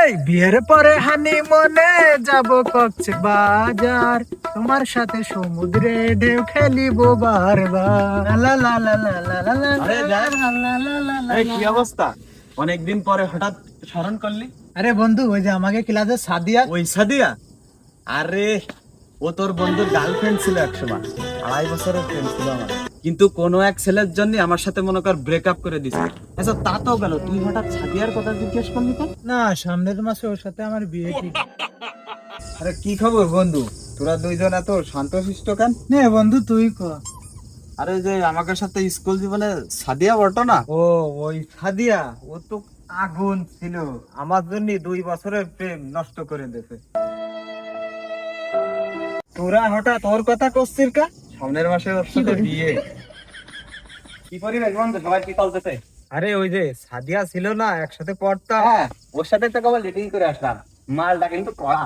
এই বিয়ের পরে হানিমুনে যাব কক্সবাজার, তোমার সাথে সমুদ্রে ঢেউ খেলিব বারবার। লা লা লা লা লা লা লা আরে যাই। লা লা লা লা লা। এই কি অবস্থা? অনেকদিন পরে হঠাৎ স্মরণ করলি? আরে বন্ধু, ওই যে আমাকে ক্লাসে সাদিয়া। ওই সাদিয়া? আরে ও তোর বন্ধুর গার্লফ্রেন্ড ছিল একসময়, 2.5 বছরের ফ্রেন্ড ছিল আমার। কিন্তু কোনো এক ছেলের জন্য আমার সাথে মনে কর ব্রেকআপ করে দিছে। আচ্ছা তা তো গেল, তুই হঠাৎ সাদিয়ার কথা জিজ্ঞেস করলি তো? না, সামনের মাসে ওর সাথে আমার বিয়ে ঠিক। আরে কি খবর বন্ধু, তোরা দুইজন এত শান্তশিষ্ট কেন? নে বন্ধু তুই ক। আরে যে আমাকে সাথে স্কুল জীবনে সাদিয়া বলতো না, ও ওই সাদিয়া, ও তো আগুন ছিল, আমার জন্য 2 বছরের প্রেম নষ্ট করে দিয়েছে। তোরা হঠাৎ ওর কথা করছিস কা? সামনের মাসে ওর সাথে বিয়ে। কি পরিবেশ বন্ধু, সবাই কি চলতেছে? আরে ওই যে সাদিয়া ছিল না, একসাথে পড়তাম। হ্যাঁ, ওর সাথে তো কেবল ডেটিং করে আসলাম, মালটা কিন্তু কড়া।